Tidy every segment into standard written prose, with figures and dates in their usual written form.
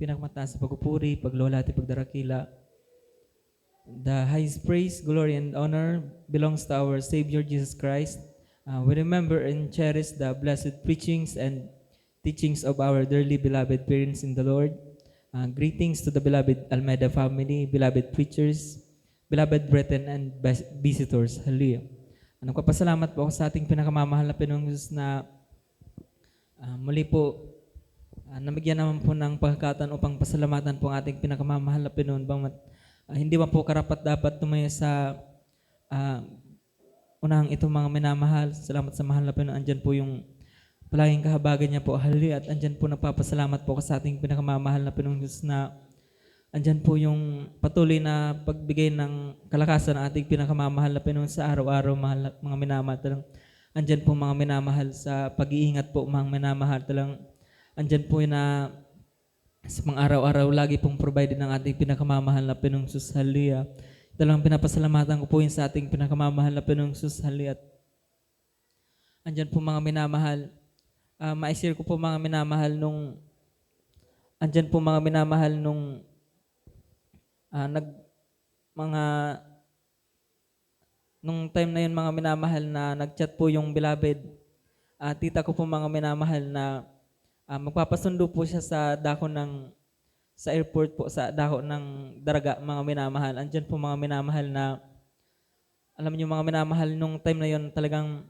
pinakmataas sa pagpupuri, paglola at pagdarakila. The highest praise, glory, and honor belongs to our Savior Jesus Christ. We remember and cherish the blessed preachings and teachings of our dearly beloved parents in the Lord. Greetings to the beloved Almeida family, beloved preachers, beloved brethren, and visitors. Hallelujah. Nagpapasalamat po ako sa ating pinakamamahal na Pinoong Jesus na muli po namigyan naman po ng pagkakataon upang pasalamatan po ang ating pinakamamahal na Pinoon. Hindi man po karapat dapat tumayo sa unang itong mga minamahal. Salamat sa mahal na Pinoon. Andyan po yung palaging kahabagan niya po. Hallelujah. At andyan po nagpapasalamat po ako sa ating pinakamamahal na Pinoong Diyos na andyan po yung patuloy na pagbigay ng kalakasan ng ating pinakamamahal na Pinoon sa araw-araw, mga minamahal. Andyan po mga minamahal sa pag-iingat po, mga minamahal. Andyan po na sa mga araw-araw lagi pong provided ng ating pinakamamahal na Pinoong Sus. Hallelujah. Talagang pinapasalamatan ko po yun sa ating pinakamamahal na Pinoong Sus. Hallelujah. Andyan po mga minamahal. Ma-share ko po mga minamahal nung andyan po mga minamahal nung nung time na yun mga minamahal na nag-chat po yung beloved. Tita ko po mga minamahal na magpapasundo po siya sa airport po, sa dako ng Daraga, mga minamahal. Andyan po mga minamahal na, alam niyo mga minamahal, nung time na yon talagang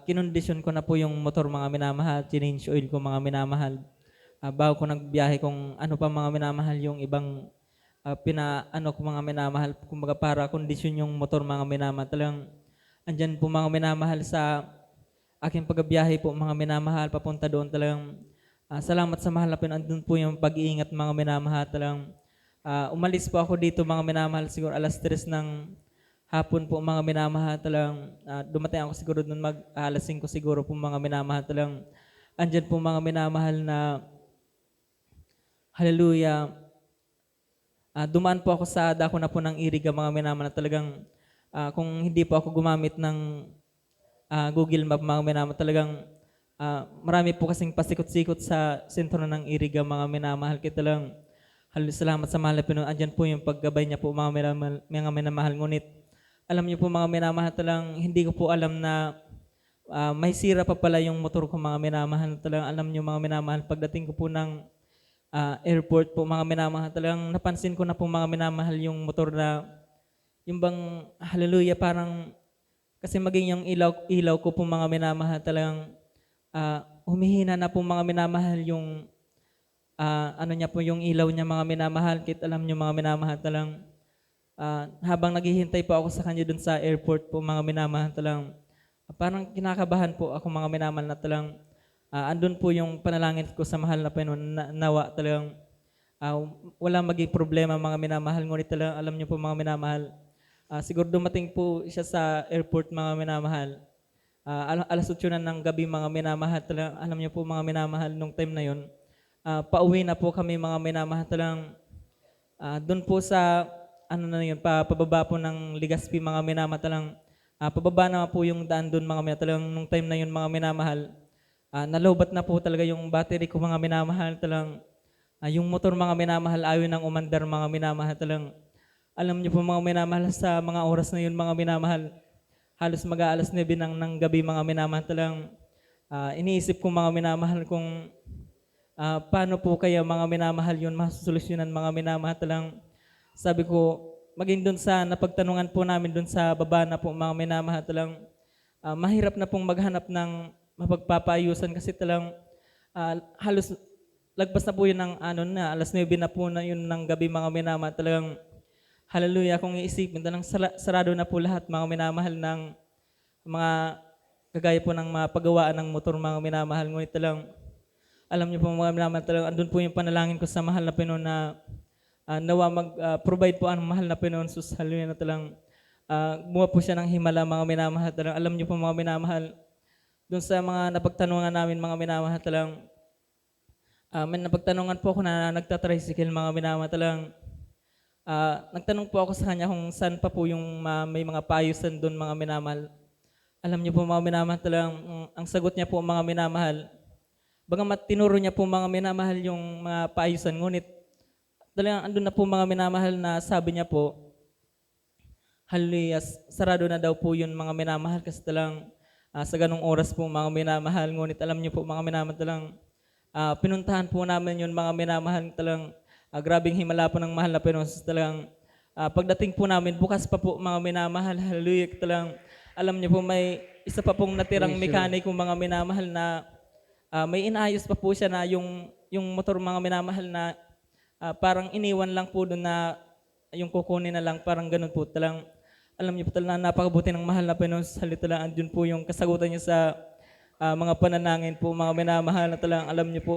kinondisyon ko na po yung motor, mga minamahal, change oil ko, mga minamahal. Bago ko nagbiyahe kung ano pa mga minamahal yung ibang ko mga minamahal, kumbaga para kondisyon yung motor, mga minamahal. Talagang andyan po mga minamahal sa aking pagbiyahe po, mga minamahal, papunta doon. Talagang salamat sa mahal na Pinoon. Andun po yung pag-iingat, mga minamahal. Talagang umalis po ako dito, mga minamahal, siguro alas 3 ng hapon po, mga minamahal. Talagang dumating ako siguro doon alas 5 siguro po, mga minamahal. Talagang andyan po mga minamahal na hallelujah. Dumaan po ako sa dako na po ng Iriga, mga minamahal. Talagang kung hindi po ako gumamit ng Google Map, mga minamahal, talagang marami po kasing pasikot-sikot sa sentro ng Iriga, mga minamahal. Kaya talagang salamat sa mahal na Pinoon. Andyan po yung paggabay niya po, mga minamahal. Ngunit alam niyo po mga minamahal, talagang hindi ko po alam na may sira pa pala yung motor ko, mga minamahal. Talagang alam niyo mga minamahal, pagdating ko po ng airport po, mga minamahal, talagang napansin ko na po, mga minamahal, yung motor na yung bang hallelujah, parang kasi maging yung ilaw ko po, mga minamahal, talagang humihina na po, mga minamahal, yung niya po, yung ilaw niya, mga minamahal. Kit alam niyo mga minamahal, talagang habang naghihintay po ako sa kanya dun sa airport po, mga minamahal, talagang parang kinakabahan po ako, mga minamahal, na talagang andun po yung panalangin ko sa mahal na Pinoon na nawa talagang wala maging problema, mga minamahal. Ngunit talagang alam niyo po, mga minamahal, siguro dumating po siya sa airport, mga minamahal. Alas 8 na ng gabi, mga minamahal. Talagang alam niyo po, mga minamahal, nung time na yon pauwi na po kami, mga minamahal. Talagang doon po sa pababa po ng Legazpi, mga minamahal. Talagang pababa na po yung daan doon, mga minamahal. Talagang nung time na yun, mga minamahal, nalobat na po talaga yung battery ko, mga minamahal. Talagang yung motor, mga minamahal, ayaw nang umandar, mga minamahal. Talagang alam niyo po, mga minamahal, sa mga oras na yun, mga minamahal, halos mag-aalas 9 ng gabi, mga minamahal. Talagang iniisip ko, mga minamahal, kung paano po kaya, mga minamahal, yun masusolusyonan, mga minamahal. Talagang sabi ko, maging doon sa napagtanungan po namin doon sa baba na po, mga minamahal, talagang mahirap na pong maghanap ng mapagpapaayusan kasi talagang halos lagpas na po yun ng alas 9 na po na yun ng gabi, mga minamahal. Talagang hallelujah, kung iisipin, talagang sarado na po lahat, mga minamahal, ng mga kagaya po ng mga paggawaan ng motor, mga minamahal. Ngunit talagang alam niyo po, mga minamahal, talagang andun po yung panalangin ko sa mahal na Pinoon na nawa mag-provide po ang mahal na Pinoon. Sus, hallelujah, na talagang buwa po siya ng himala, mga minamahal. Talagang alam niyo po, mga minamahal, doon sa mga napagtanungan namin, mga minamahal, talagang may napagtanungan po ako na nagtatricycle, mga minamahal. Talagang nagtanong po ako sa kanya kung saan pa po yung may mga paayusan doon, mga minamahal. Alam niyo po, mga minamahal, talagang ang sagot niya po, mga minamahal, Bagamat tinuro niya po mga minamahal yung mga paayusan, ngunit talagang andun na po mga minamahal na sabi niya po, hallelujah, sarado na daw po yun mga minamahal kasi talagang sa ganong oras po mga minamahal. Ngunit alam niyo po mga minamahal talagang pinuntahan po namin yun mga minamahal talagang grabing himala po ng mahal na Panginoon. Talagang pagdating po namin, bukas pa po mga minamahal, hallelujah, talagang alam niyo po may isa pa pong natirang Praise you, Lord. mekaniko mga minamahal na may inayos pa po siya na yung motor mga minamahal na parang iniwan lang po doon na yung kukunin na lang, parang ganun po. Talang, alam niyo po talagang napakabuti ng mahal na Panginoon sa salita lang. Andun po yung kasagutan niya sa mga pananangin po, mga minamahal na talang alam niyo po.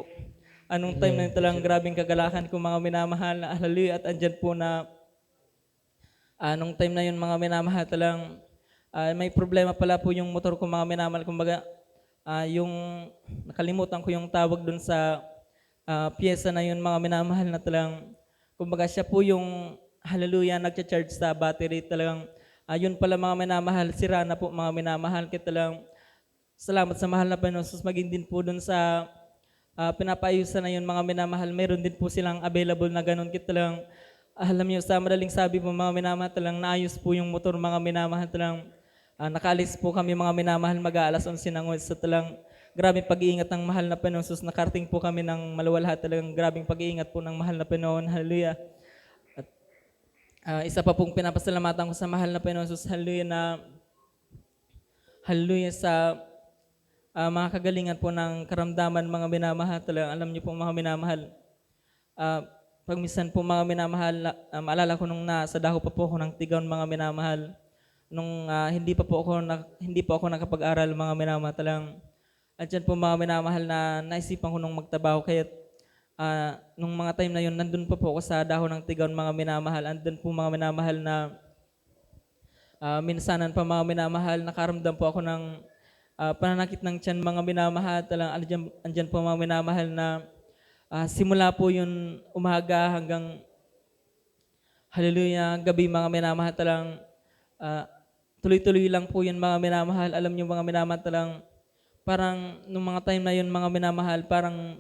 Anong time na Amen. yun Praise talang you, Lord. grabing kagalakan ko mga minamahal na hallelujah, at andyan po na nung time na yun mga minamahal talang may problema pala po yung motor ko mga minamahal. Kumbaga, yung nakalimutan ko yung tawag dun sa pyesa na yun mga minamahal na talang kumbaga siya po yung hallelujah nagcha-charge sa battery talagang yun pala mga minamahal sira na po mga minamahal kaya talang salamat sa mahal na Panginoon. Sus, maging din po dun sa pinapaayusan na yun mga minamahal, meron din po silang available na ganun kaya talang alam niyo sa madaling sabi po mga minamahal talang naayos po yung motor mga minamahal talang nakaalis po kami mga minamahal mag-aalas 11 ng oras sa talang grabing pag-iingat ng mahal na Panginoon. Sus, nakarating po kami ng maluwalhati talagang grabing pag-iingat po ng mahal na Panginoon. Hallelujah. At isa pa pong pinapasalamatan ko sa mahal na Panginoon. Sus, hallelujah na hallelujah sa mga kagalingan po ng karamdaman mga minamahal. Talagang alam niyo po mga minamahal. Uh, Pag minsan po mga minamahal, maalala ko nung nasa daho pa po ako ng Tigaon mga minamahal. Nung hindi pa ako nakapag-aral mga minamahal. Talagang at yan po mga minamahal na naisipan ko nung magtrabaho kaya nung mga time na yun, nandun pa po ako sa dahon ng Tigaon mga minamahal. Andun po mga minamahal na minsanan pa mga minamahal, nakaramdam po ako ng pananakit ng tiyan mga minamahal. Talang andyan po mga minamahal na simula po yun umaga hanggang hallelujah, gabi mga minamahal. Talang tuloy-tuloy lang po yun mga minamahal. Alam niyo mga minamahal, talang parang nung mga time na yun mga minamahal, parang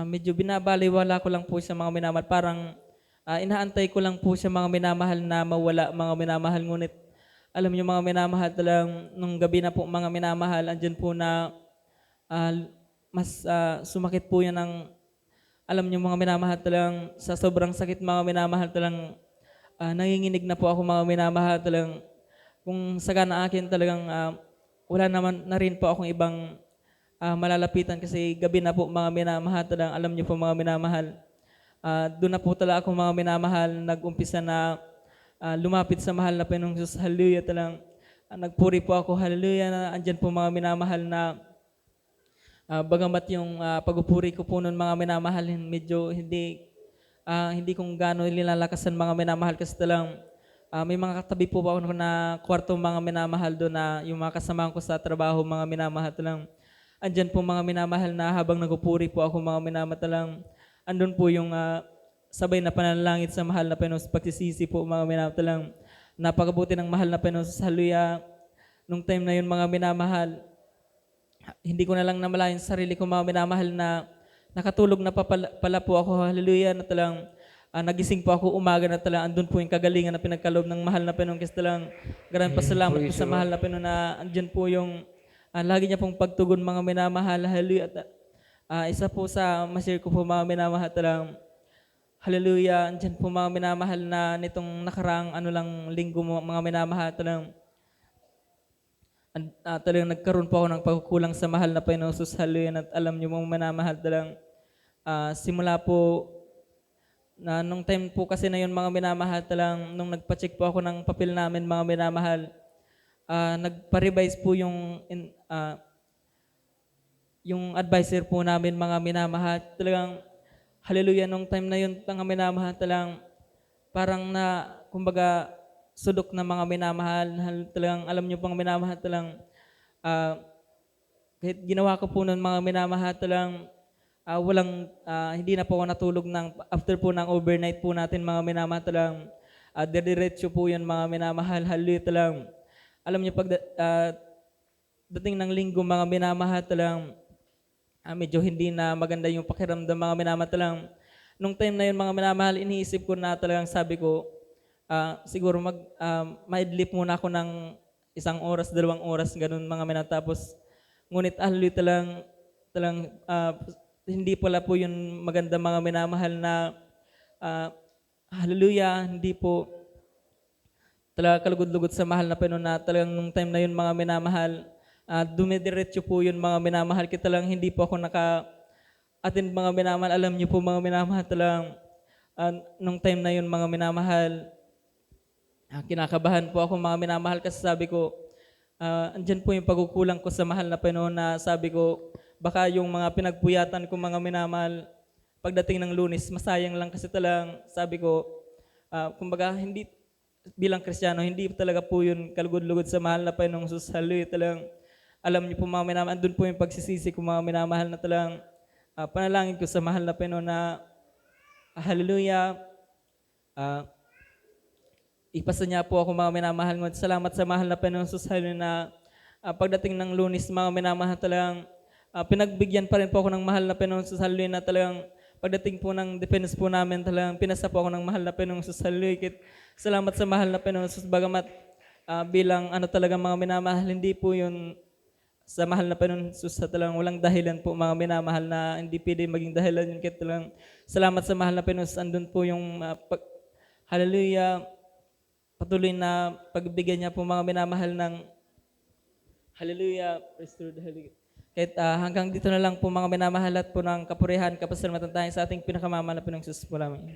medyo binabaliwala ko lang po siya mga minamahal. Parang inaantay ko lang po siya mga minamahal na mawala mga minamahal. Ngunit alam niyo mga minamahal, talang nung gabi na po mga minamahal, andyan po na mas sumakit po yan ng alam niyo mga minamahal, talang sa sobrang sakit mga minamahal, talang nanginginig na po ako mga minamahal. Talang kung sagana akin talagang wala naman na rin po akong ibang malalapitan kasi gabi na po mga minamahal. Talang alam niyo po mga minamahal, doon na po talaga ako mga minamahal nag-umpisa na lumapit sa mahal na Panginoong Jesus. Hallelujah. Talang nagpuri po ako, hallelujah, na andyan po mga minamahal na bagamat yung pagpupuri ko po noon mga minamahal, medyo hindi kong gaano nilalakasan mga minamahal kasi talang may mga katabi po ako na kwarto mga minamahal doon na yung mga kasamahan ko sa trabaho mga minamahal. Talang andyan po mga minamahal na habang nagpupuri po ako mga minamahal, talang andun po yung sabay na panalangin sa mahal na Panginoon, pagsisisi po mga minamahal. Talang napakabuti ng mahal na Panginoon. Hallelujah. Nung time na yun mga minamahal, hindi ko na lang namalayan sa sarili ko mga minamahal na nakatulog na pala po ako, hallelujah, na talang nagising po ako umaga na talang andun po yung kagalingan na pinagkaloob ng mahal na Panginoon. Kasi talang maraming pasalamat po Praise sa you, mahal Lord. na Panginoon na andyan po yung lagi niya pong pagtugon mga minamahal, hallelujah. At isa po sa ma-share ko po mga minamahal, talang hallelujah, andyan po mga minamahal na nitong nakaraang lang linggo mga minamahal, talang talagang nagkaroon po ako ng pagkukulang sa mahal na Panginoon. Sus, hallelujah. At alam niyo mga minamahal, talang simula po na nung time po kasi na yun mga minamahal, talang nung nagpa-check po ako ng papel namin mga minamahal, nagpa-revise po yung advisor po namin mga minamahal. Talagang hallelujah, nung time na yun mga minamahal, talang parang kumbaga sudok na mga minamahal. Talagang alam niyo pang minamahal, talang ah, kahit ginawa ko po nun mga minamahal, talang hindi na po ako natulog after po ng overnight po natin mga minamahal. Talang dediretso po yun mga minamahal. Hallelujah. Talang alam niyo pag dating ng linggo mga minamahal, talang medyo hindi na maganda yung pakiramdam mga minamahal. Talagang nung time na yun mga minamahal, iniisip ko na talagang sabi ko, siguro maidlip muna ako ng 1 oras, 2 oras, ganun mga minamahal. Tapos, ngunit hallelujah, talang hindi pala po yun maganda mga minamahal na ah, hallelujah, hindi po talaga kalugod-lugod sa mahal na Panginoon na talagang nung time na yun mga minamahal, dumidiretso po yun mga minamahal. Kita lang hindi po ako naka-attend mga minamahal. Alam niyo po mga minamahal, talagang nung time na yun mga minamahal, kinakabahan po ako mga minamahal kasi sabi ko, andyan po yung pagkukulang ko sa mahal na Panginoon na sabi ko, baka yung mga pinagpuyatan ko mga minamahal, pagdating ng Lunes, masayang lang kasi talagang sabi ko, kumbaga hindi bilang Kristiyano, hindi talaga po yun kalugod-lugod sa mahal na Panginoong Jesus. Hallelujah, talagang alam niyo po mga minamahal, andun po yung pagsisisi ko mga minamahal na talagang panalangin ko sa mahal na Panginoon na hallelujah, ah, ipasa niya po ako mga minamahal. Ngunit salamat sa mahal na Panginoong Jesus, hallelujah, na pagdating ng Lunes mga minamahal, talagang pinagbigyan pa rin po ako ng mahal na Panginoong Jesus, hallelujah, na talagang pagdating po ng defense po namin, talagang pinasa po ako ng mahal na Panginoong Jesus, hallelujah. Salamat sa mahal na Panginoon Jesus, bagamat bilang ano talaga mga minamahal, hindi po yun sa mahal na Panginoon Jesus sa talagang walang dahilan po mga minamahal na hindi pwede maging dahilan yun. Kaya talagang salamat sa mahal na Panginoon Jesus, andun po yung hallelujah, patuloy na pagbigyan niya po mga minamahal ng hallelujah, praise the Lord, hallelujah. Kahit hanggang dito na lang po mga minamahal at po ng kapurihan, kapasalamatan tayo sa ating pinakamamahal na Panginoong Jesus po namin.